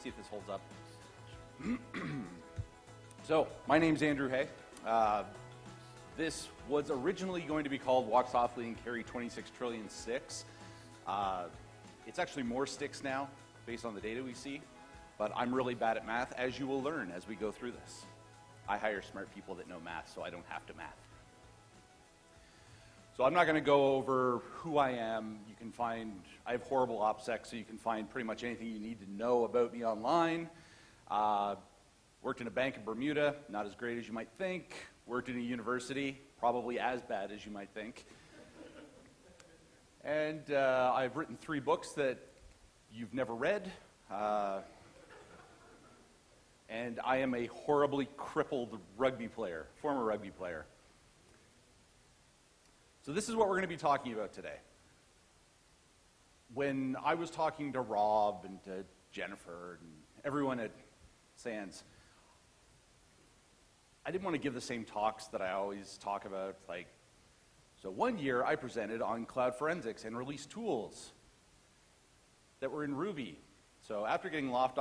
See if this holds up. So, my name's Andrew Hay. This was originally going to be called Walk Softly and Carry 26 Trillion Sticks. It's actually more sticks now, based on the data we see, but I'm really bad at math, as you will learn as we go through this. I hire smart people that know math, so I don't have to math. So I'm not going to go over who I am. You can find, I have horrible OPSEC, so you can find pretty much anything you need to know about me online. Worked in a bank in Bermuda, not as great as you might think. Worked in a university, probably as bad as you might think. And I've written 3 books that you've never read. And I am a horribly crippled rugby player, former rugby player. So this is what we're going to be talking about today. When I was talking to Rob and to Jennifer and everyone at SANS, I didn't want to give the same talks that I always talk about. Like, so one year I presented on cloud forensics and released tools that were in Ruby. So after getting laughed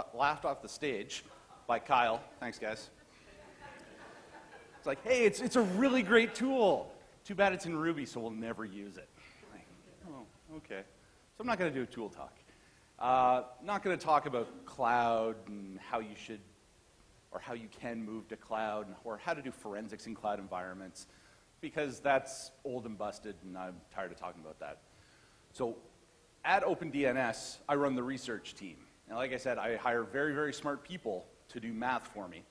off the stage by Kyle, thanks guys. It's like, hey, it's a really great tool. Too bad it's in Ruby, so we'll never use it. Like, oh, okay. So I'm not going to do a tool talk. Not going to talk about cloud and how you should, or how you can move to cloud, or how to do forensics in cloud environments, because that's old and busted, and I'm tired of talking about that. So at OpenDNS, I run the research team. And like I said, I hire very, very smart people to do math for me,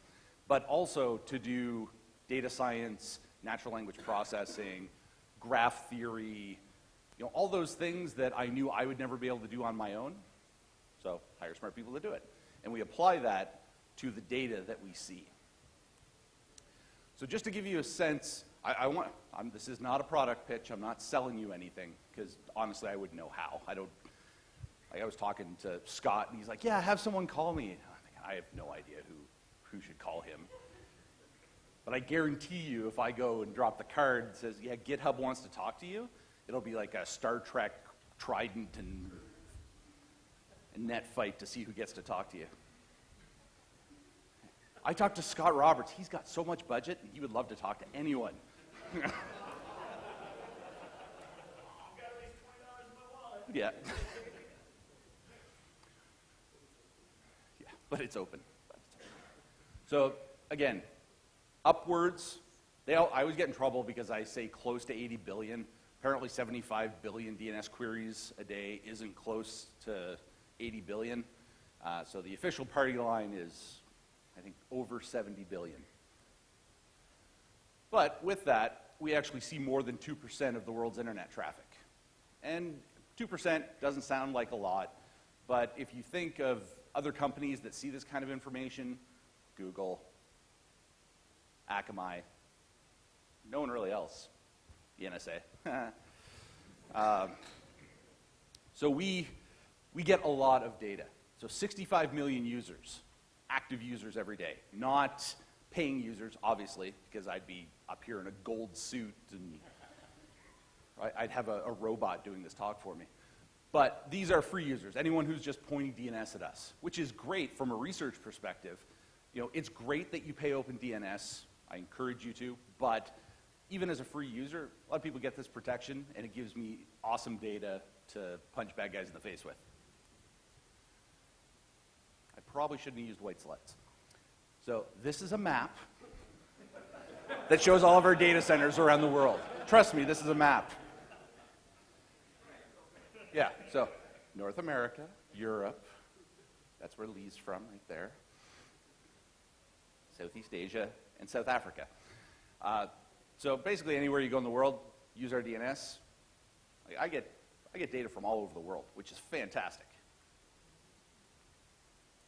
but also to do data science, natural language processing, graph theory, all those things that I knew I would never be able to do on my own. So hire smart people to do it. And we apply that to the data that we see. So just to give you a sense, this is not a product pitch. I'm not selling you anything, because honestly, I wouldn't know how. I was talking to Scott, and he's like, yeah, have someone call me. I have no idea who should call him. But I guarantee you, if I go and drop the card that says, yeah, GitHub wants to talk to you, it'll be like a Star Trek Trident and net fight to see who gets to talk to you. I talked to Scott Roberts. He's got so much budget, and he would love to talk to anyone. I've got at least $20 in my wallet. Yeah. Yeah, but it's open. So, again, upwards, I always get in trouble because I say close to 80 billion. Apparently 75 billion DNS queries a day isn't close to 80 billion. So the official party line is, I think, over 70 billion. But with that, we actually see more than 2% of the world's internet traffic. And 2% doesn't sound like a lot, but if you think of other companies that see this kind of information, Google, Akamai, no one really else, the NSA. So we get a lot of data. So 65 million users, active users every day, not paying users, obviously, because I'd be up here in a gold suit and I'd have a robot doing this talk for me. But these are free users, anyone who's just pointing DNS at us, which is great from a research perspective. It's great that you pay OpenDNS. I encourage you to, but even as a free user, a lot of people get this protection, and it gives me awesome data to punch bad guys in the face with. I probably shouldn't have used white slides. So this is a map that shows all of our data centers around the world. Trust me, this is a map. Yeah, so North America, Europe, that's where Lee's from, right there. Southeast Asia, and South Africa. So basically anywhere you go in the world, use our DNS. I get data from all over the world, which is fantastic.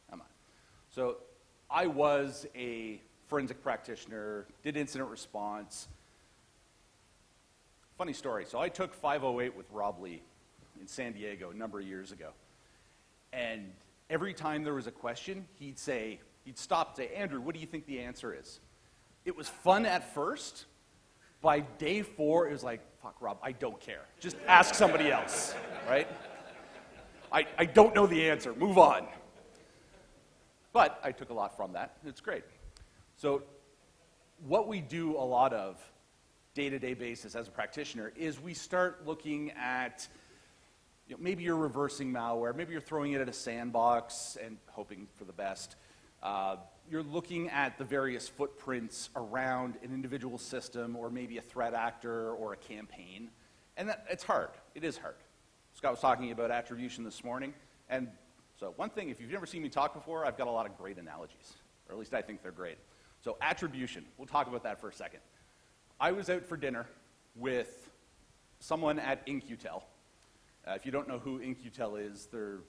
Come on. So I was a forensic practitioner, did incident response. Funny story. So I took 508 with Rob Lee in San Diego a number of years ago. And every time there was a question, he'd stop and say, Andrew, what do you think the answer is? It was fun at first. By day 4, it was like, fuck, Rob, I don't care. Just ask somebody else, right? I don't know the answer. Move on. But I took a lot from that. It's great. So what we do a lot of day-to-day basis as a practitioner is we start looking at, maybe you're reversing malware, maybe you're throwing it at a sandbox and hoping for the best. You're looking at the various footprints around an individual system or maybe a threat actor or a campaign. And it's hard. It is hard. Scott was talking about attribution this morning. And so one thing, if you've never seen me talk before, I've got a lot of great analogies. Or at least I think they're great. So attribution, we'll talk about that for a second. I was out for dinner with someone at InQtel. If you don't know who InQtel is, they're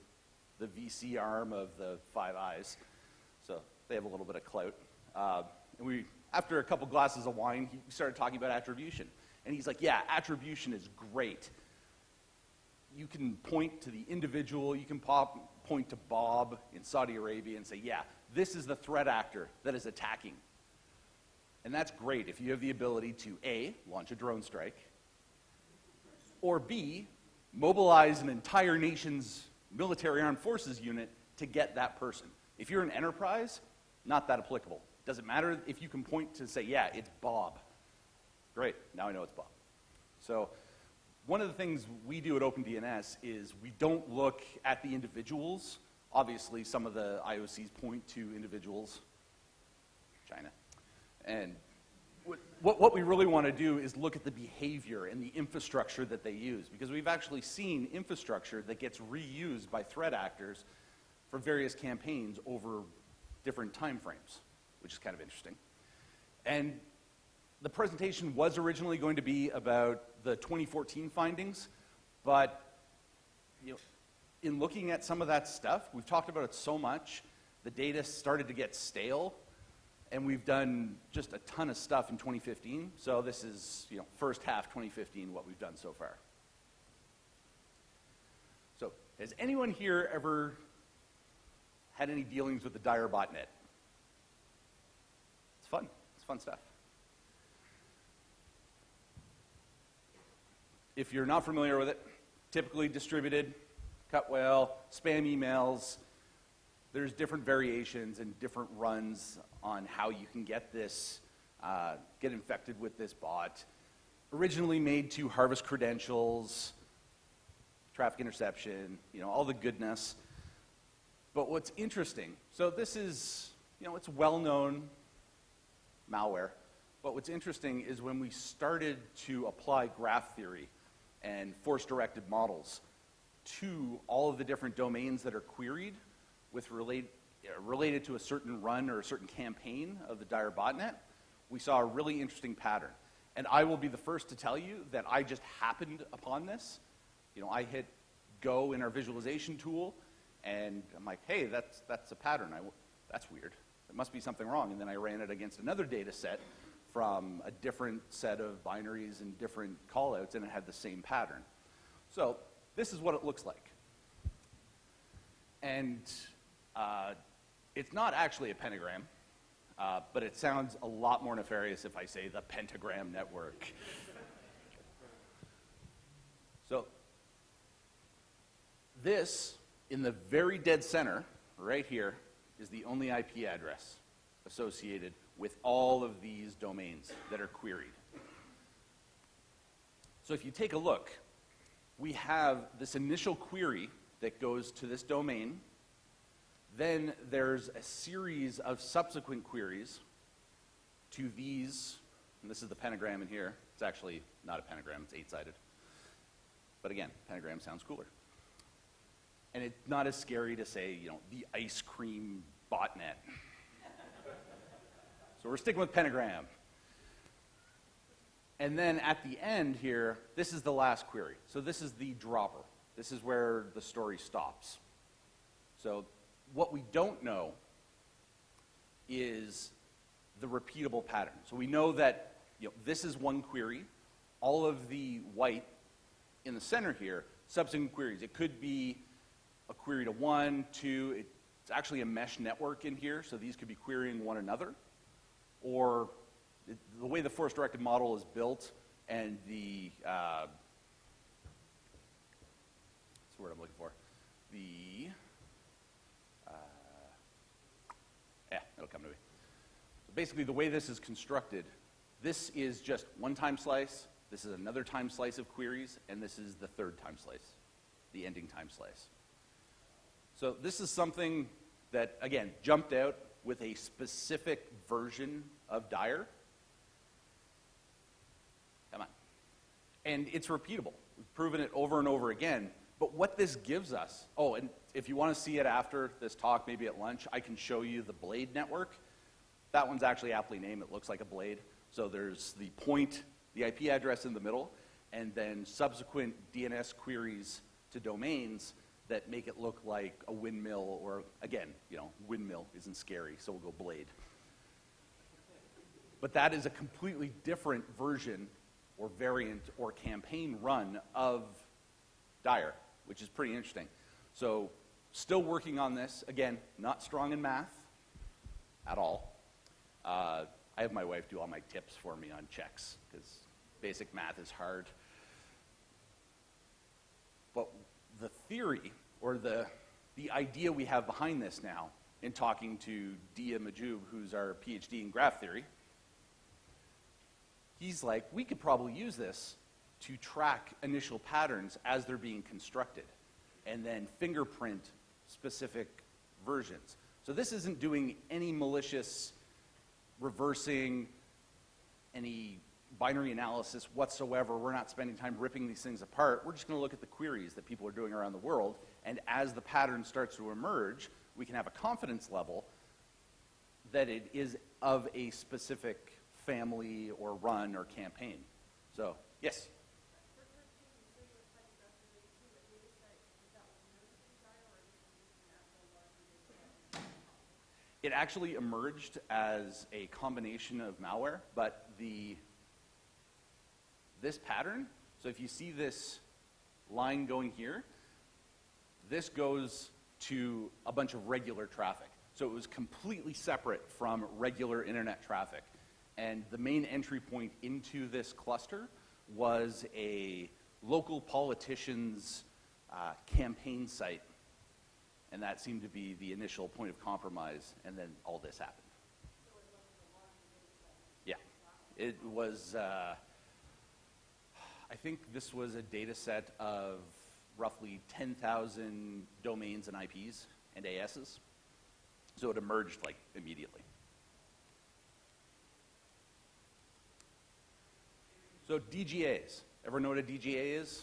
the VC arm of the Five Eyes. So they have a little bit of clout. And after a couple glasses of wine, he started talking about attribution. And he's like, yeah, attribution is great. You can point to the individual, you can point to Bob in Saudi Arabia and say, yeah, this is the threat actor that is attacking. And that's great if you have the ability to A, launch a drone strike, or B, mobilize an entire nation's military armed forces unit to get that person. If you're an enterprise, not that applicable. Doesn't matter if you can point to say, yeah, it's Bob. Great, now I know it's Bob. So one of the things we do at OpenDNS is we don't look at the individuals. Obviously, some of the IOCs point to individuals, China. And what we really want to do is look at the behavior and the infrastructure that they use, because we've actually seen infrastructure that gets reused by threat actors for various campaigns over different time frames, which is kind of interesting. And the presentation was originally going to be about the 2014 findings, but in looking at some of that stuff, we've talked about it so much, the data started to get stale, and we've done just a ton of stuff in 2015. So this is, first half 2015, what we've done so far. So has anyone here ever had any dealings with the DFIR botnet? It's fun. It's fun stuff. If you're not familiar with it, typically distributed, cut well, spam emails. There's different variations and different runs on how you can get this, get infected with this bot. Originally made to harvest credentials, traffic interception, all the goodness. But what's interesting, so this is, it's well-known malware. But what's interesting is when we started to apply graph theory and force-directed models to all of the different domains that are queried with related to a certain run or a certain campaign of the DFIR botnet, we saw a really interesting pattern. And I will be the first to tell you that I just happened upon this. I hit go in our visualization tool, and I'm like, hey, that's a pattern. That's weird. There must be something wrong. And then I ran it against another data set from a different set of binaries and different callouts, and it had the same pattern. So this is what it looks like. And it's not actually a pentagram, but it sounds a lot more nefarious if I say the pentagram network. So this, in the very dead center, right here, is the only IP address associated with all of these domains that are queried. So if you take a look, we have this initial query that goes to this domain. Then there's a series of subsequent queries to these, and this is the pentagram in here. It's actually not a pentagram, it's 8-sided. But again, pentagram sounds cooler. And it's not as scary to say, the ice cream botnet. So we're sticking with pentagram. And then at the end here, this is the last query. So this is the dropper. This is where the story stops. So what we don't know is the repeatable pattern. So we know that this is one query. All of the white in the center here, subsequent queries. It could be a query to 1, 2. It's actually a mesh network in here, so these could be querying one another. Or the way the force-directed model is built and the, what's the word I'm looking for? basically, the way this is constructed, this is just one time slice, this is another time slice of queries, and this is the third time slice, the ending time slice. So this is something that, again, jumped out with a specific version of DFIR. Come on. And it's repeatable. We've proven it over and over again. But what this gives us, oh, and if you want to see it after this talk, maybe at lunch, I can show you the blade network. That one's actually aptly named. It looks like a blade. So there's the point, the IP address in the middle, and then subsequent DNS queries to domains that make it look like a windmill, or again, you know, windmill isn't scary, so we'll go blade. But that is a completely different version or variant or campaign run of DFIR, which is pretty interesting. So still working on this. Again, not strong in math at all. I have my wife do all my tips for me on checks, because basic math is hard. But the theory, or the idea we have behind this now, in talking to Dia Majub, who's our PhD in graph theory, he's like, we could probably use this to track initial patterns as they're being constructed, and then fingerprint specific versions. So this isn't doing any malicious reversing, any binary analysis whatsoever. We're not spending time ripping these things apart. We're just going to look at the queries that people are doing around the world, and as the pattern starts to emerge, we can have a confidence level that it is of a specific family or run or campaign. So, yes? It actually emerged as a combination of malware, but this pattern, so if you see this line going here, this goes to a bunch of regular traffic. So it was completely separate from regular internet traffic. And the main entry point into this cluster was a local politician's campaign site. And that seemed to be the initial point of compromise, and then all this happened. Yeah. It was, I think this was a data set of roughly 10,000 domains and IPs and ASs. So it emerged like immediately. So DGAs. Ever know what a DGA is?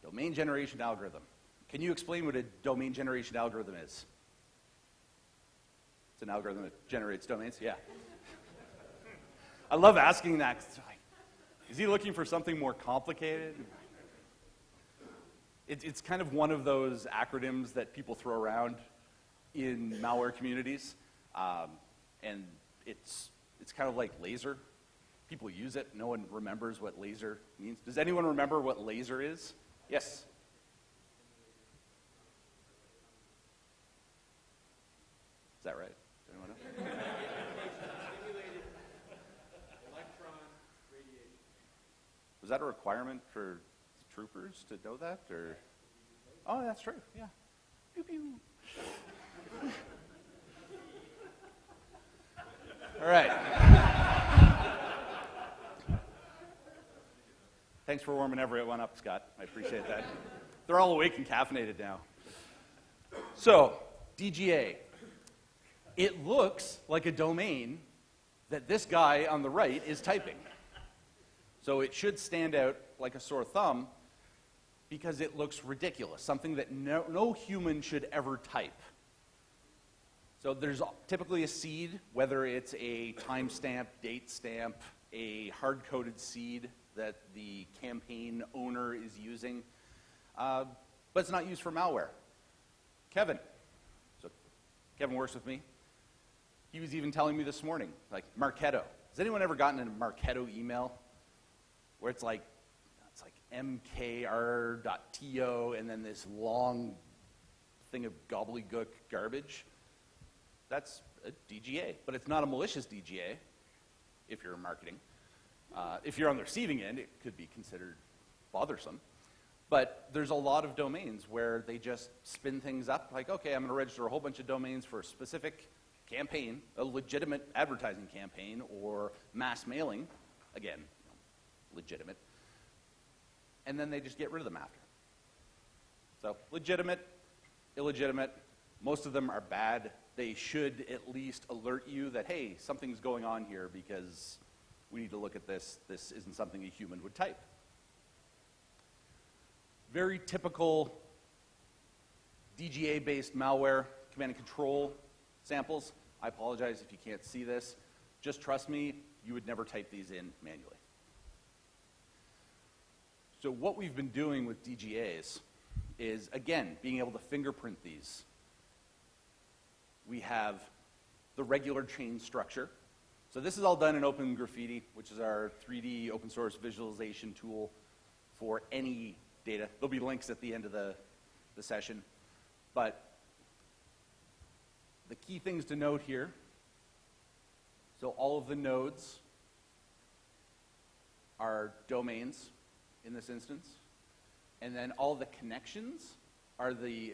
Domain generation algorithm. Can you explain what a domain generation algorithm is? It's an algorithm that generates domains? Yeah. I love asking that. Is he looking for something more complicated? It's kind of one of those acronyms that people throw around in malware communities. And it's kind of like laser. People use it. No one remembers what laser means. Does anyone remember what laser is? Yes? Is that right? Does anyone know? Stimulated electron radiation. Was that a requirement for troopers to know that? Or? Oh, that's true. Yeah. Pew, pew. All right. Thanks for warming everyone up, Scott. I appreciate that. They're all awake and caffeinated now. So, DGA. It looks like a domain that this guy on the right is typing. So it should stand out like a sore thumb because it looks ridiculous, something that no human should ever type. So there's typically a seed, whether it's a timestamp, date stamp, a hard-coded seed that the campaign owner is using, but it's not used for malware. Kevin. So Kevin works with me. He was even telling me this morning, like Marketo. Has anyone ever gotten a Marketo email where it's like mkr.to and then this long thing of gobbledygook garbage? That's a DGA, but it's not a malicious DGA if you're in marketing. If you're on the receiving end, it could be considered bothersome. But there's a lot of domains where they just spin things up, like, okay, I'm going to register a whole bunch of domains for a specific campaign, a legitimate advertising campaign or mass mailing, again, legitimate, and then they just get rid of them after. So legitimate, illegitimate, most of them are bad. They should at least alert you that, hey, something's going on here because we need to look at this. This isn't something a human would type. Very typical DGA-based malware, command and control samples. I apologize if you can't see this. Just trust me, you would never type these in manually. So what we've been doing with DGAs is, again, being able to fingerprint these. We have the regular chain structure. So this is all done in Open Graffiti, which is our 3D open source visualization tool for any data. There'll be links at the end of the session. But the key things to note here, so all of the nodes are domains in this instance. And then all the connections are the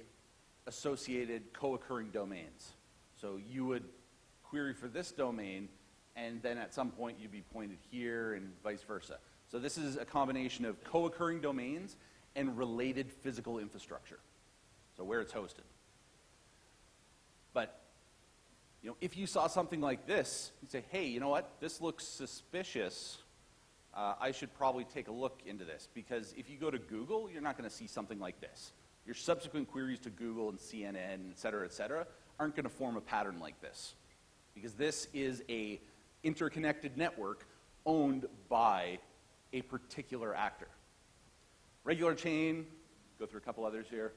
associated co-occurring domains. So you would query for this domain, and then at some point you'd be pointed here and vice versa. So this is a combination of co-occurring domains and related physical infrastructure, so where it's hosted. But if you saw something like this, you'd say, hey, you know what? This looks suspicious. I should probably take a look into this, because if you go to Google, you're not going to see something like this. Your subsequent queries to Google and CNN, et cetera, aren't going to form a pattern like this, because this is a interconnected network owned by a particular actor. Regular chain, go through a couple others here.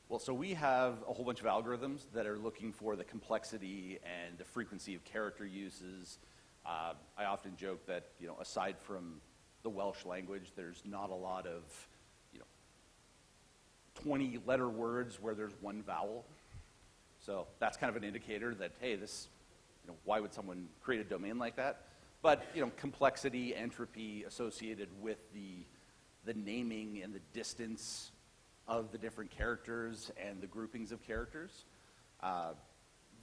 Well, so we have a whole bunch of algorithms that are looking for the complexity and the frequency of character uses. I often joke that, aside from the Welsh language, there's not a lot of, 20-letter words where there's one vowel. So that's kind of an indicator that, hey, this, why would someone create a domain like that? But, complexity, entropy associated with the naming and the distance of the different characters and the groupings of characters.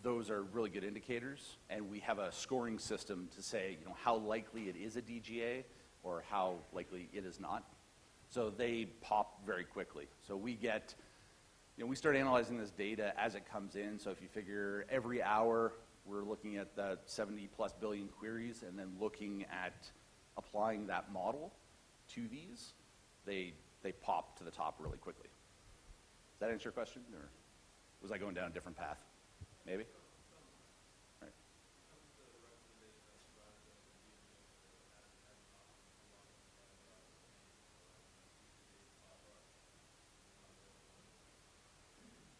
Those are really good indicators, and we have a scoring system to say, how likely it is a DGA or how likely it is not. So they pop very quickly. So we get, we start analyzing this data as it comes in. So if you figure every hour we're looking at the 70+ billion queries and then looking at applying that model to these, they pop to the top really quickly. Does that answer your question, or was I going down a different path? Maybe? All right.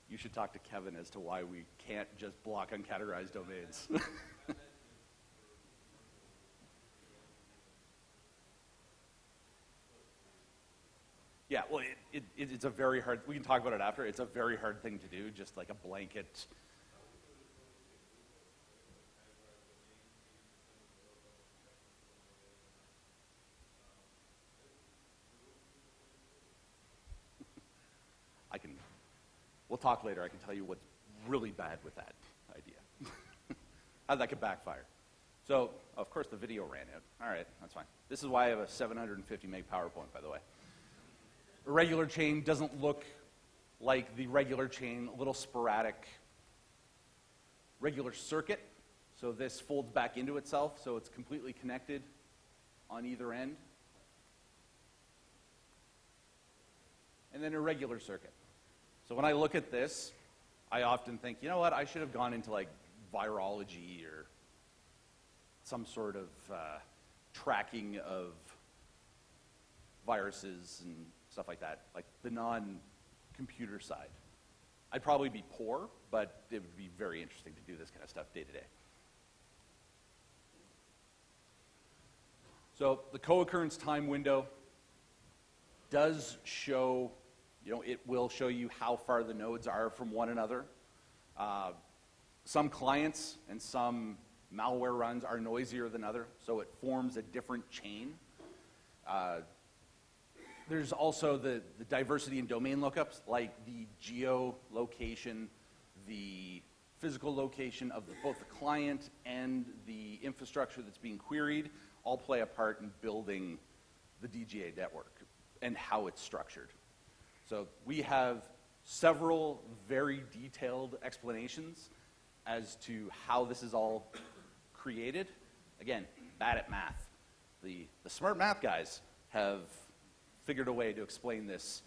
You should talk to Kevin as to why we can't just block uncategorized domains. Yeah, well, it's a very hard, we can talk about it after, it's a very hard thing to do, just like a blanket. We'll talk later, I can tell you what's really bad with that idea. How that could backfire. So, of course, the video ran out. All right, that's fine. This is why I have a 750 meg PowerPoint, by the way. A regular chain doesn't look like the regular chain, a little sporadic. Regular circuit, so this folds back into itself, so it's completely connected on either end. And then a regular circuit. So when I look at this, I often think, you know what, I should have gone into like virology or some sort of tracking of viruses and stuff like that, like the non-computer side. I'd probably be poor, but it would be very interesting to do this kind of stuff day to day. So the co-occurrence time window does show, it will show you how far the nodes are from one another. Some clients and some malware runs are noisier than other, so it forms a different chain. There's also the diversity in domain lookups, like the geolocation, the physical location of both the client and the infrastructure that's being queried, all play a part in building the DGA network and how it's structured. So we have several very detailed explanations as to how this is all created. Again, bad at math. The smart math guys have figured a way to explain this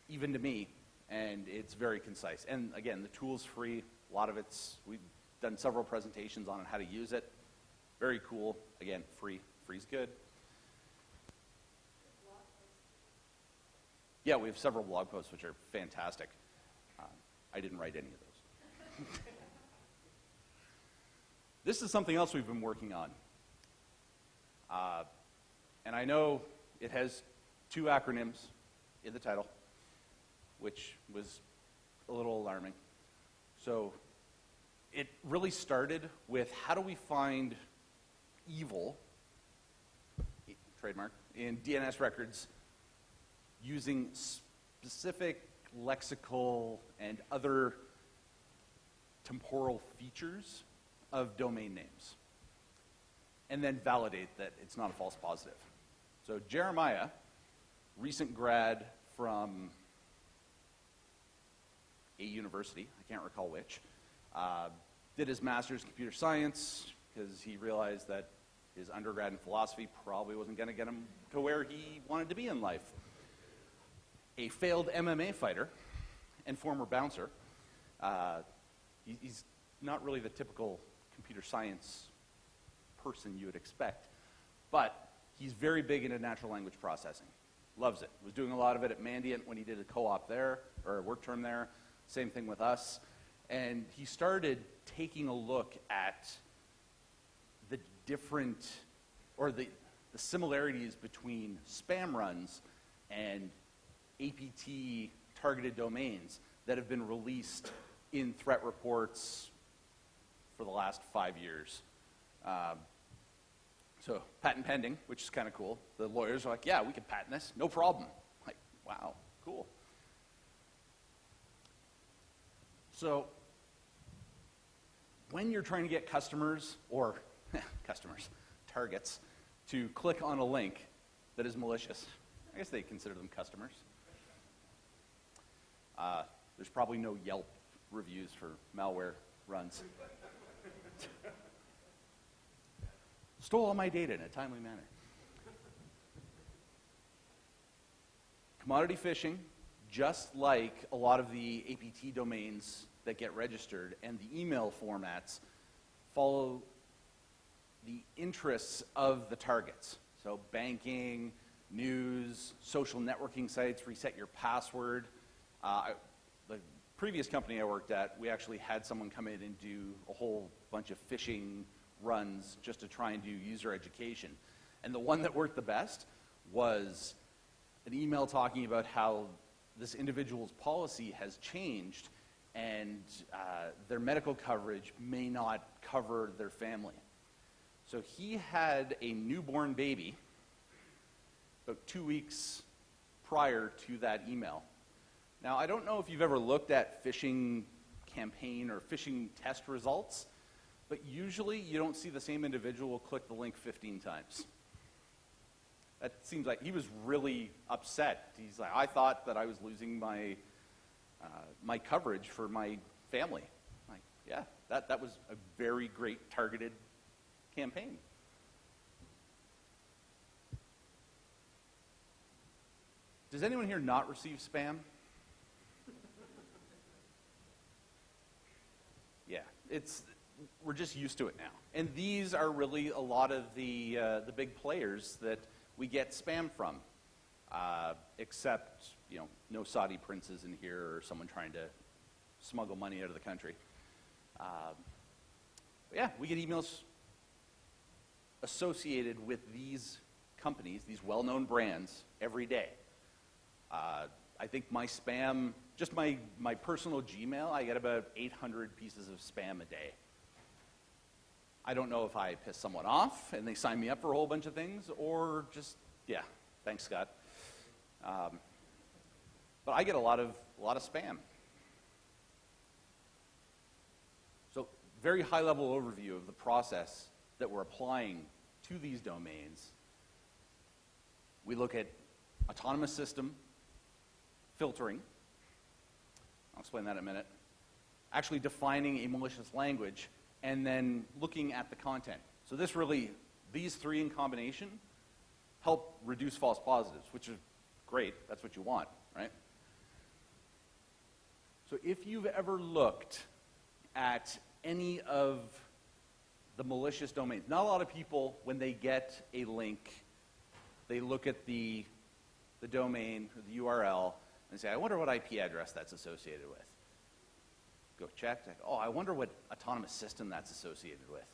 even to me, and it's very concise. And again, the tool's free. A lot of we've done several presentations on how to use it. Very cool. Again, free. Free's good. Yeah, we have several blog posts which are fantastic. I didn't write any of those. This is something else we've been working on. And I know it has 2 acronyms in the title, which was a little alarming. So it really started with how do we find evil, trademark, in DNS records using specific lexical and other temporal features of domain names, and then validate that it's not a false positive. So Jeremiah, recent grad from a university, I can't recall which, did his master's in computer science because he realized that his undergrad in philosophy probably wasn't going to get him to where he wanted to be in life. A failed MMA fighter and former bouncer. He's not really the typical computer science person you would expect, but he's very big into natural language processing. Loves it. Was doing a lot of it at Mandiant when he did a co-op there, or a work term there. Same thing with us. And he started taking a look at the different, or the similarities between spam runs and APT targeted domains that have been released in threat reports for the last 5 years. So patent pending, which is kind of cool. The lawyers are like, yeah, we can patent this, no problem. Like, wow, cool. So when you're trying to get customers, or targets, to click on a link that is malicious, I guess they consider them customers. There's probably no Yelp reviews for malware runs. Stole all my data in a timely manner. Commodity phishing, just like a lot of the APT domains that get registered and the email formats, follow the interests of the targets. So banking, news, social networking sites, reset your password. The previous company I worked at, we actually had someone come in and do a whole bunch of phishing runs just to try and do user education. And the one that worked the best was an email talking about how this individual's policy has changed and their medical coverage may not cover their family. So he had a newborn baby about 2 weeks prior to that email. Now, I don't know if you've ever looked at phishing campaign or phishing test results, but usually you don't see the same individual click the link 15 times. That seems like he was really upset. He's like, I thought that I was losing my my coverage for my family. Like, yeah, that was a very great targeted campaign. Does anyone here not receive spam? Yeah, we're just used to it now. And these are really a lot of the big players that we get spam from, except, no Saudi princes in here or someone trying to smuggle money out of the country. Yeah, we get emails associated with these companies, these well-known brands, every day. I think my spam, just my personal Gmail, I get about 800 pieces of spam a day. I don't know if I piss someone off and they sign me up for a whole bunch of things, or just, yeah, thanks, Scott. But I get a lot of spam. So very high-level overview of the process that we're applying to these domains. We look at autonomous system filtering. I'll explain that in a minute. Actually defining a malicious language, and then looking at the content. So these three in combination help reduce false positives, which is great. That's what you want, right? So if you've ever looked at any of the malicious domains, not a lot of people, when they get a link, they look at the domain, or the URL, and say, I wonder what IP address that's associated with. Go check, oh, I wonder what autonomous system that's associated with.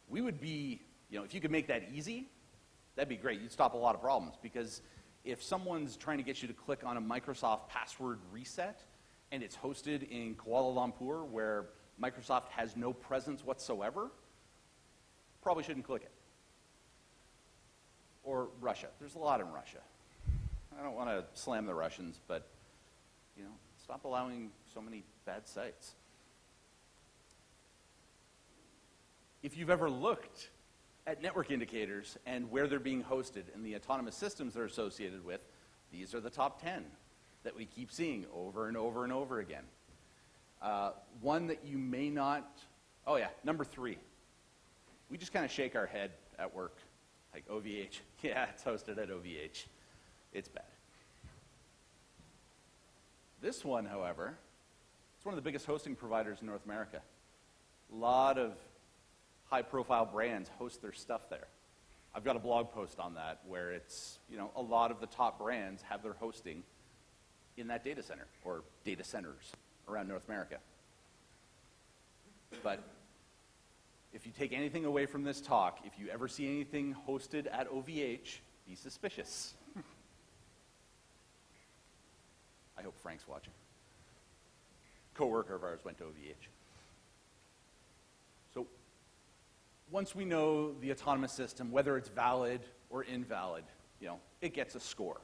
We would be, if you could make that easy, that'd be great. You'd stop a lot of problems, because if someone's trying to get you to click on a Microsoft password reset, and it's hosted in Kuala Lumpur, where Microsoft has no presence whatsoever, probably shouldn't click it. Or Russia. There's a lot in Russia. I don't want to slam the Russians, but stop allowing so many bad sites. If you've ever looked at network indicators and where they're being hosted and the autonomous systems they're associated with, these are the top 10 that we keep seeing over and over and over again. One that you may not, number 3. We just kind of shake our head at work, like OVH. Yeah, it's hosted at OVH. It's bad. This one, however, it's one of the biggest hosting providers in North America. A lot of high-profile brands host their stuff there. I've got a blog post on that where it's, a lot of the top brands have their hosting in that data center, or data centers around North America. But if you take anything away from this talk, if you ever see anything hosted at OVH, be suspicious. I hope Frank's watching. Coworker of ours went to OVH. So once we know the autonomous system, whether it's valid or invalid, it gets a score.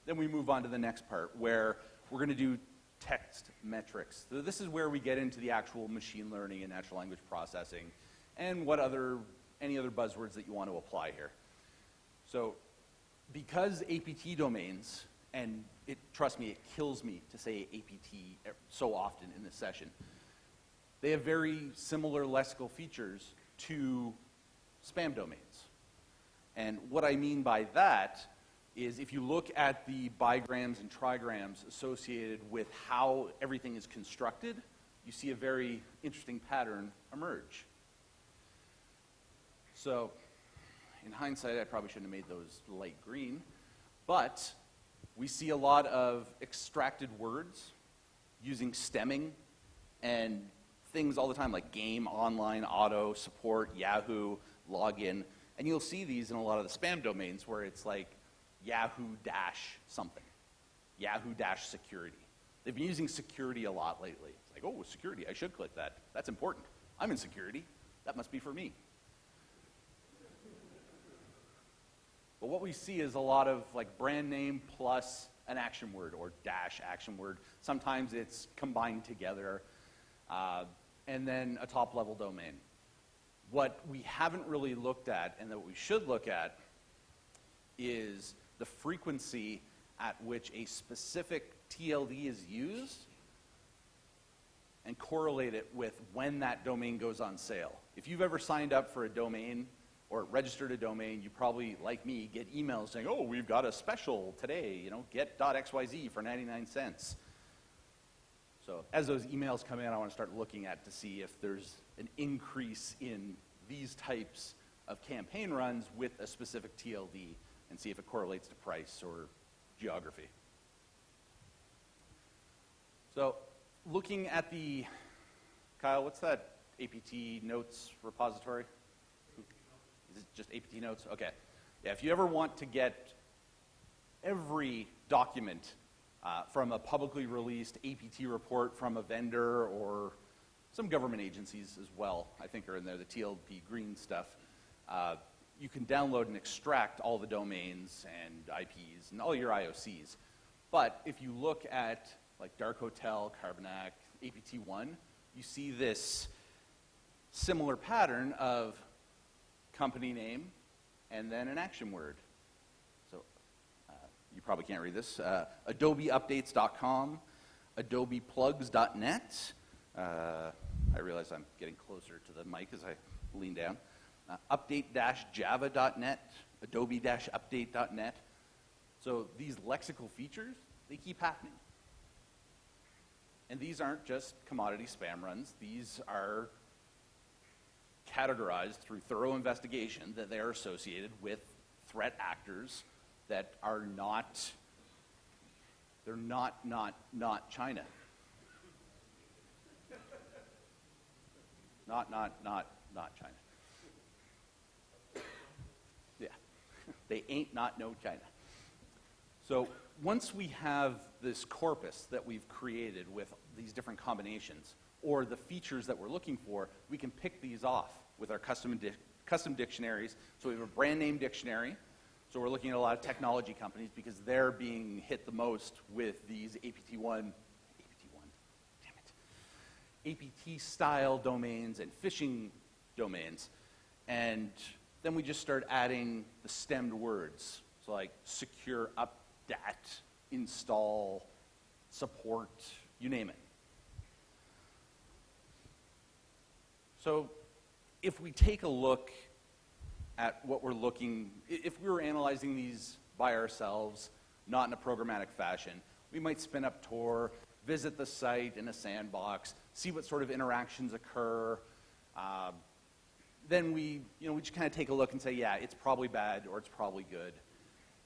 Then we move on to the next part, where we're going to do text metrics. So this is where we get into the actual machine learning and natural language processing, and any other buzzwords that you want to apply here. So because APT domains, and trust me, it kills me to say APT so often in this session, they have very similar lexical features to spam domains. And what I mean by that is if you look at the bigrams and trigrams associated with how everything is constructed, you see a very interesting pattern emerge. So in hindsight, I probably shouldn't have made those light green, but we see a lot of extracted words using stemming and things all the time, like game, online, auto, support, Yahoo, login. And you'll see these in a lot of the spam domains where it's like Yahoo-something, Yahoo-security. They've been using security a lot lately. It's like, oh, security, I should click that. That's important. I'm in security. That must be for me. But what we see is a lot of like brand name plus an action word or dash action word. Sometimes it's combined together. And then a top-level domain. What we haven't really looked at, and that we should look at, is the frequency at which a specific TLD is used and correlate it with when that domain goes on sale. If you've ever signed up for a domain or registered a domain, you probably, like me, get emails saying, oh, we've got a special today, get.xyz for 99 cents. So as those emails come in, I want to start looking at to see if there's an increase in these types of campaign runs with a specific TLD and see if it correlates to price or geography. So looking at Kyle, what's that APT Notes repository? Is it just APT Notes? Okay. Yeah, if you ever want to get every document from a publicly released APT report from a vendor or some government agencies as well, I think are in there, the TLP green stuff. You can download and extract all the domains and IPs and all your IOCs. But if you look at like Dark Hotel, Carbonac, APT1, you see this similar pattern of company name and then an action word. So you probably can't read this. AdobeUpdates.com, AdobePlugs.net. I realize I'm getting closer to the mic as I lean down. Update-java.net, Adobe-update.net. So these lexical features, they keep happening. And these aren't just commodity spam runs. These are categorized through thorough investigation that they are associated with threat actors that are not, they're not China. Not China. Yeah, they ain't not no China. So once we have this corpus that we've created with these different combinations, or the features that we're looking for, we can pick these off with our custom dictionaries. So we have a brand name dictionary. So we're looking at a lot of technology companies because they're being hit the most with these APT style domains and phishing domains. And then we just start adding the stemmed words. So like secure, updat, install, support, you name it. So if we take a look at what we're looking, if we were analyzing these by ourselves, not in a programmatic fashion, we might spin up Tor, visit the site in a sandbox, see what sort of interactions occur. Then we just kind of take a look and say, yeah, it's probably bad or it's probably good,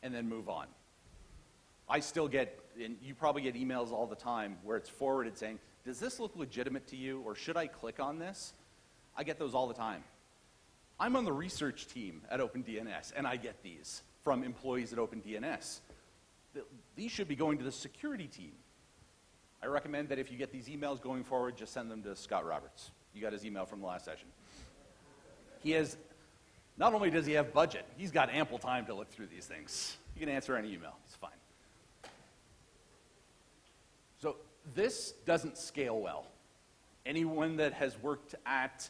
and then move on. I still get, and you probably get emails all the time where it's forwarded saying, does this look legitimate to you, or should I click on this? I get those all the time. I'm on the research team at OpenDNS, and I get these from employees at OpenDNS. These should be going to the security team. I recommend that if you get these emails going forward, just send them to Scott Roberts. You got his email from the last session. He has, not only does he have budget, he's got ample time to look through these things. He can answer any email, it's fine. So this doesn't scale well. Anyone that has worked at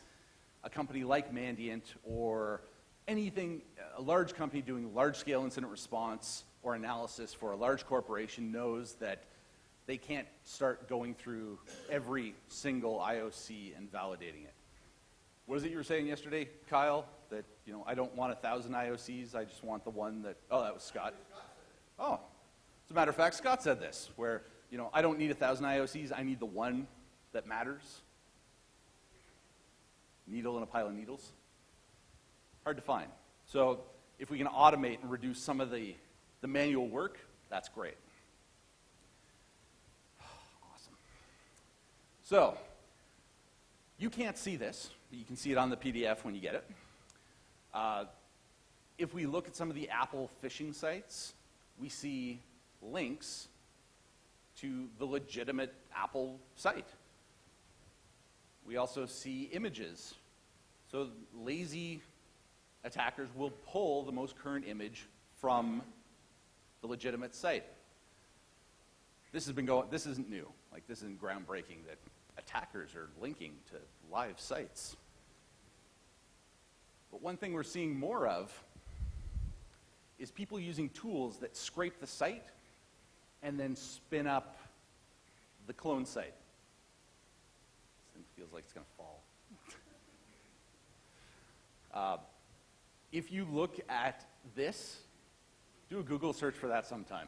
a company like Mandiant or anything, a large company doing large-scale incident response or analysis for a large corporation knows that they can't start going through every single IOC and validating it. What is it you were saying yesterday, Kyle? That, I don't want 1,000 IOCs, I just want the one that, oh, that was Scott. Oh, as a matter of fact, Scott said this, where, I don't need 1,000 IOCs, I need the one that matters. Needle in a pile of needles. Hard to find. So if we can automate and reduce some of the manual work, that's great. Awesome. So you can't see this, but you can see it on the PDF when you get it. If we look at some of the Apple phishing sites, we see links to the legitimate Apple site. We also see images. So lazy attackers will pull the most current image from the legitimate site. This isn't new. Like, this isn't groundbreaking that attackers are linking to live sites. But one thing we're seeing more of is people using tools that scrape the site and then spin up the clone site. This thing feels like it's going to fall. If you look at this, do a Google search for that sometime.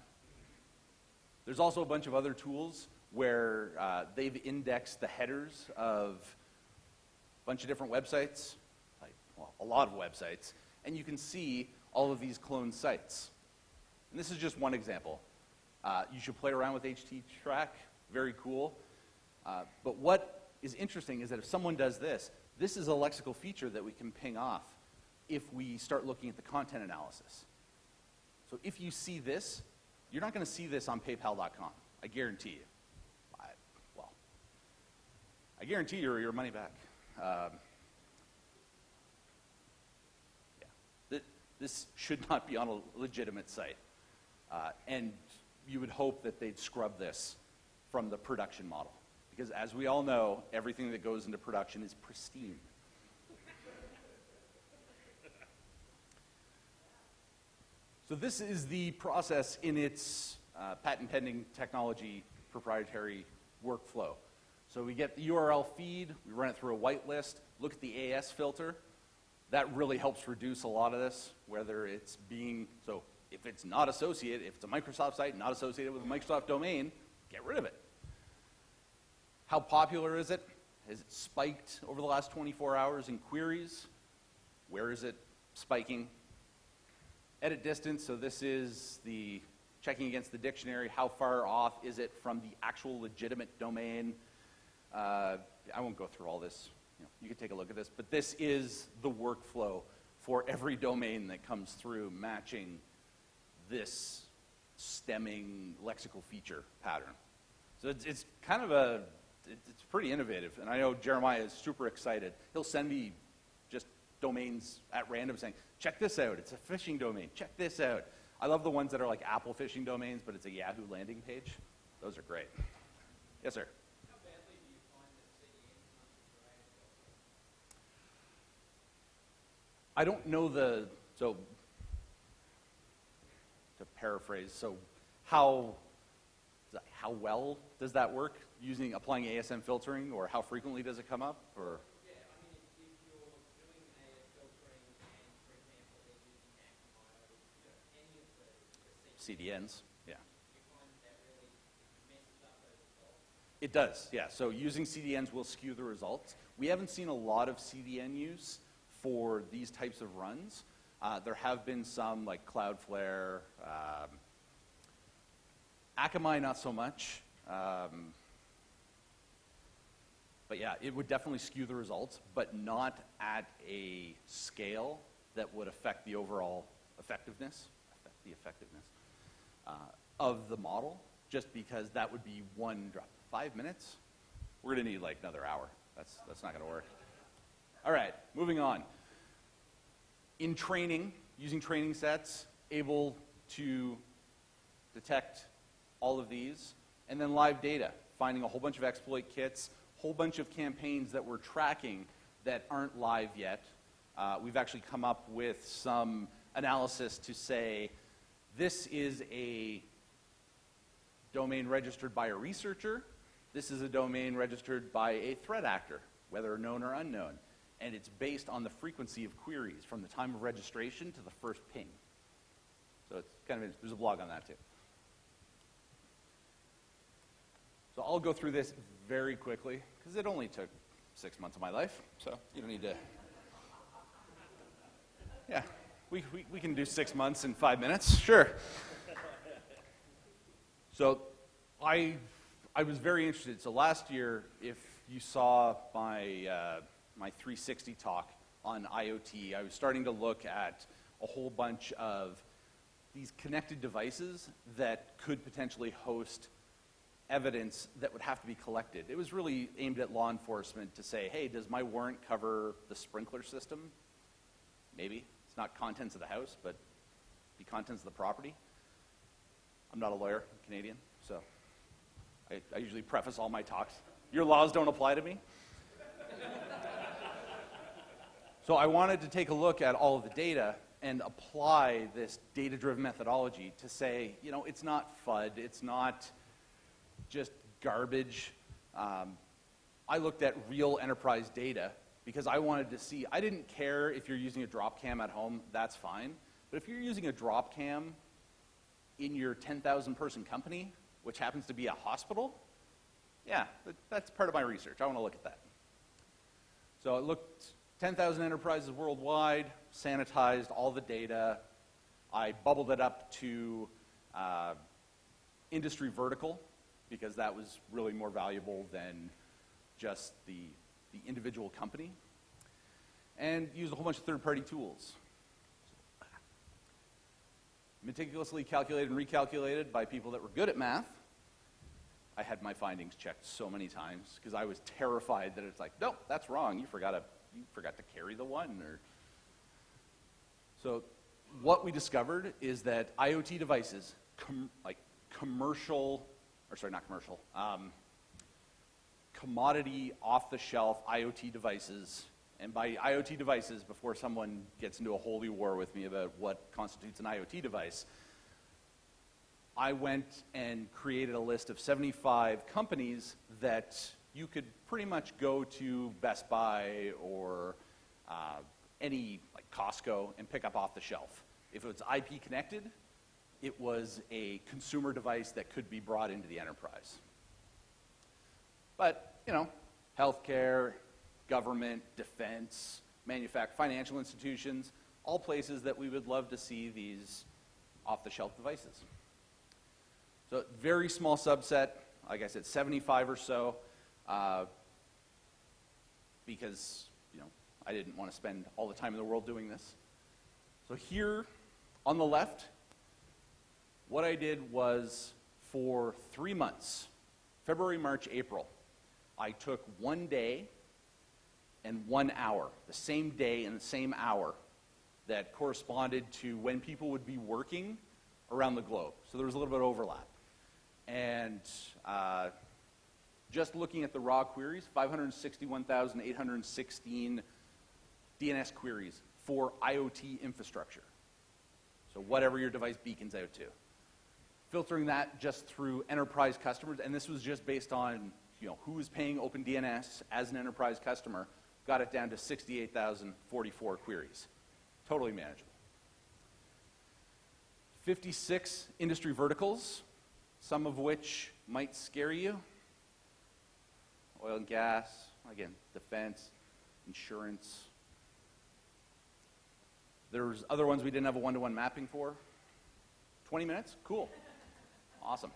There's also a bunch of other tools where they've indexed the headers of a bunch of different websites, a lot of websites, and you can see all of these cloned sites. And this is just one example. You should play around with HT-Track, very cool. But what is interesting is that if someone does this, this is a lexical feature that we can ping off if we start looking at the content analysis. So if you see this, you're not going to see this on PayPal.com. I guarantee you. I guarantee you your money back. This should not be on a legitimate site. And you would hope that they'd scrub this from the production model. Because as we all know, everything that goes into production is pristine. So this is the process in its patent pending technology proprietary workflow. So we get the URL feed, we run it through a whitelist, look at the AS filter. That really helps reduce a lot of this, whether it's being, so if it's not associated, if it's a Microsoft site not associated with a Microsoft domain, get rid of it. How popular is it? Has it spiked over the last 24 hours in queries? Where is it spiking? Edit distance, so this is the checking against the dictionary. How far off is it from the actual legitimate domain? I won't go through all this. You can take a look at this, but this is the workflow for every domain that comes through matching this stemming lexical feature pattern. So it's kind of it's pretty innovative, and I know Jeremiah is super excited. He'll send me just domains at random saying, check this out, it's a phishing domain, check this out. I love the ones that are like Apple phishing domains, but it's a Yahoo landing page. Those are great. Yes, sir. I don't know so to paraphrase, so how well does that work applying ASM filtering, or how frequently does it come up, or? Yeah, I mean, if you're doing AS filtering and, for example, they're using any of the CDNs, yeah. you find that really messes up those results? It does, yeah. So using CDNs will skew the results. We haven't seen a lot of CDN use for these types of runs. There have been some like Cloudflare, Akamai not so much, but yeah, it would definitely skew the results, but not at a scale that would affect the overall effectiveness of the model, just because that would be one drop. 5 minutes? We're gonna need like another hour. That's not gonna work. All right, moving on. In training, using training sets, able to detect all of these, and then live data, finding a whole bunch of exploit kits, whole bunch of campaigns that we're tracking that aren't live yet. We've actually come up with some analysis to say, this is a domain registered by a researcher, this is a domain registered by a threat actor, whether known or unknown. And it's based on the frequency of queries from the time of registration to the first ping. So it's kind of, there's a blog on that too. So I'll go through this very quickly, because it only took 6 months of my life, so you don't need to. Yeah, we can do 6 months in 5 minutes, sure. So I was very interested. So last year, if you saw my 360 talk on IoT, I was starting to look at a whole bunch of these connected devices that could potentially host evidence that would have to be collected. It was really aimed at law enforcement to say, hey, does my warrant cover the sprinkler system? Maybe. It's not contents of the house, but the contents of the property. I'm not a lawyer, I'm Canadian, so I usually preface all my talks. Your laws don't apply to me. So I wanted to take a look at all of the data and apply this data-driven methodology to say, it's not FUD, it's not just garbage. I looked at real enterprise data because I wanted to see, I didn't care if you're using a drop cam at home, that's fine. But if you're using a drop cam in your 10,000 person company, which happens to be a hospital, yeah, that's part of my research. I want to look at that. So I looked 10,000 enterprises worldwide, sanitized all the data. I bubbled it up to industry vertical, because that was really more valuable than just the individual company, and used a whole bunch of third-party tools. Meticulously calculated and recalculated by people that were good at math. I had my findings checked so many times because I was terrified that it's like, nope, that's wrong. You forgot to carry the one. So what we discovered is that IoT devices, commodity off-the-shelf IoT devices, and by IoT devices, before someone gets into a holy war with me about what constitutes an IoT device, I went and created a list of 75 companies that you could pretty much go to Best Buy or any, like Costco, and pick up off the shelf. If it was IP connected, it was a consumer device that could be brought into the enterprise. But, you know, healthcare, government, defense, financial institutions, all places that we would love to see these off-the-shelf devices. So very small subset, like I said, 75 or so, because, you know, I didn't want to spend all the time in the world doing this. So here on the left, what I did was for 3 months, February, March, April, I took 1 day and 1 hour, the same day and the same hour that corresponded to when people would be working around the globe. So there was a little bit of overlap. And just looking at the raw queries, 561,816 DNS queries for IoT infrastructure. So whatever your device beacons out to. Filtering that just through enterprise customers, and this was just based on, you know, who was paying OpenDNS as an enterprise customer, got it down to 68,044 queries. Totally manageable. 56 industry verticals, some of which might scare you. Oil and gas, again, defense, insurance. There's other ones we didn't have a one-to-one mapping for. 20 minutes? Cool. Awesome.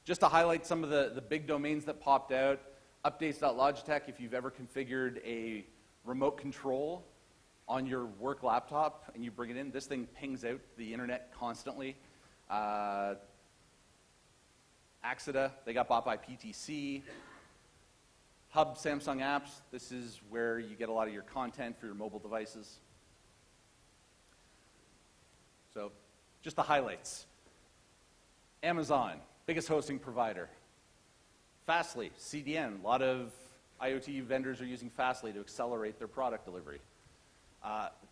Just to highlight some of the big domains that popped out, updates.logitech, if you've ever configured a remote control on your work laptop and you bring it in, this thing pings out the internet constantly. Axida, they got bought by PTC. Hub Samsung Apps, this is where you get a lot of your content for your mobile devices. So, just the highlights. Amazon, biggest hosting provider. Fastly, CDN, a lot of IoT vendors are using Fastly to accelerate their product delivery.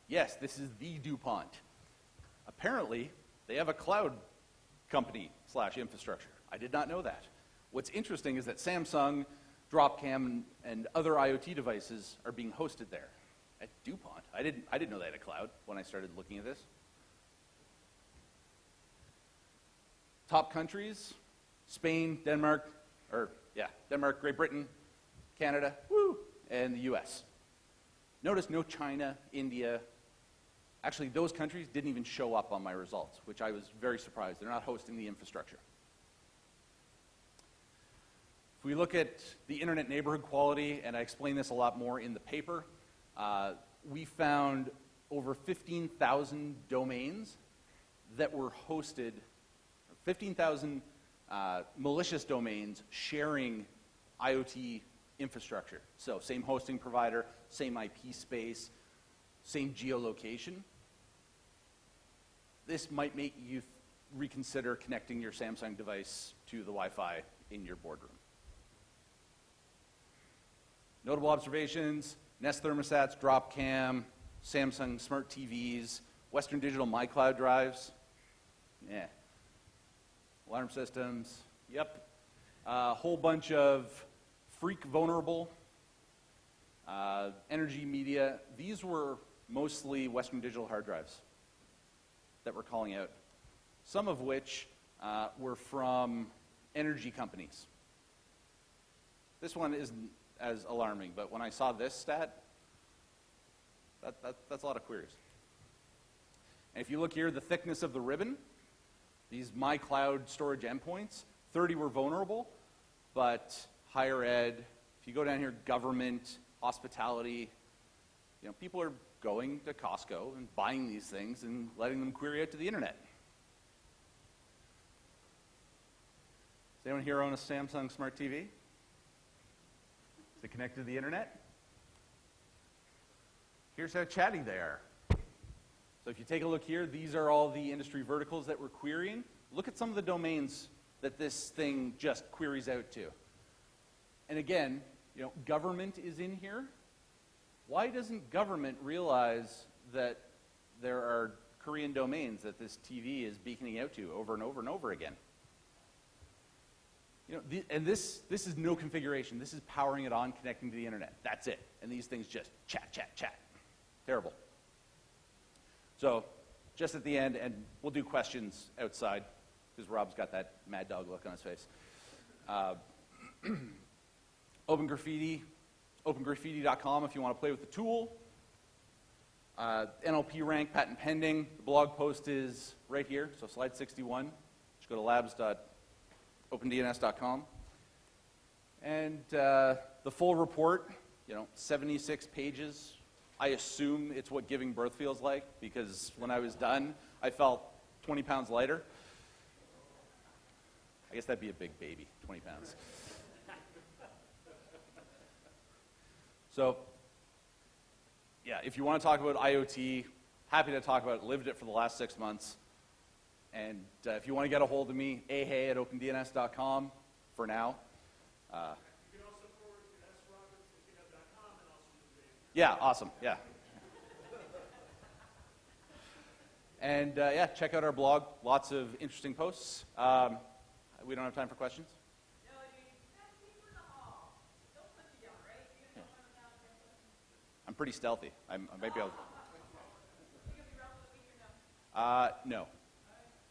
Yes, this is the DuPont. Apparently, they have a cloud company / infrastructure. I did not know that. What's interesting is that Samsung, Dropcam, and other IoT devices are being hosted there at DuPont. I didn't know they had a cloud when I started looking at this. Top countries, Spain, Denmark, Great Britain, Canada, and the US. Notice no China, India. Actually, those countries didn't even show up on my results, which I was very surprised. They're not hosting the infrastructure. If we look at the internet neighborhood quality, and I explain this a lot more in the paper, we found over 15,000 domains that were hosted, 15,000 malicious domains sharing IoT infrastructure. So same hosting provider, same IP space, same geolocation. This might make you reconsider connecting your Samsung device to the Wi-Fi in your boardroom. Notable observations, Nest thermostats, Dropcam, Samsung smart TVs, Western Digital MyCloud drives. Yeah. Alarm systems, yep. A whole bunch of freak vulnerable, energy media. These were mostly Western Digital hard drives that we're calling out, some of which were from energy companies. This one isn't as alarming, but when I saw this stat, that's a lot of queries. And if you look here, the thickness of the ribbon, these MyCloud storage endpoints, 30 were vulnerable, but higher ed, if you go down here, government, hospitality, you know, people are going to Costco and buying these things and letting them query out to the internet. Does anyone here own a Samsung Smart TV? Is it connected to the internet? Here's how chatty they are. So if you take a look here, these are all the industry verticals that we're querying. Look at some of the domains that this thing just queries out to. And again, you know, government is in here. Why doesn't government realize that there are Korean domains that this TV is beaconing out to over and over and over again? You know, and this is no configuration. This is powering it on, connecting to the internet. That's it. And these things just chat, chat, chat. Terrible. So, just at the end, and we'll do questions outside, because Rob's got that mad dog look on his face. Open Graffiti, opengraffiti.com if you want to play with the tool. NLP Rank, patent pending. The blog post is right here, so slide 61. Just go to labs.opendns.com. And the full report, you know, 76 pages. I assume it's what giving birth feels like, because when I was done, I felt 20 pounds lighter. I guess that'd be a big baby, 20 pounds. So, yeah, if you want to talk about IoT, happy to talk about it. Lived it for the last 6 months. And if you want to get a hold of me, hey@opendns.com for now. You can also forward to sroberts@github.com and also use the Yeah, awesome, yeah. And yeah, check out our blog. Lots of interesting posts. We don't have time for questions? No, you got people in the hall. Don't put you down, right? You're going to run without them. I'm pretty stealthy. I might be able to. You're going to be around for the week or no? No.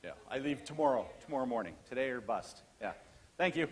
Yeah, I leave tomorrow morning. Today or bust. Yeah. Thank you.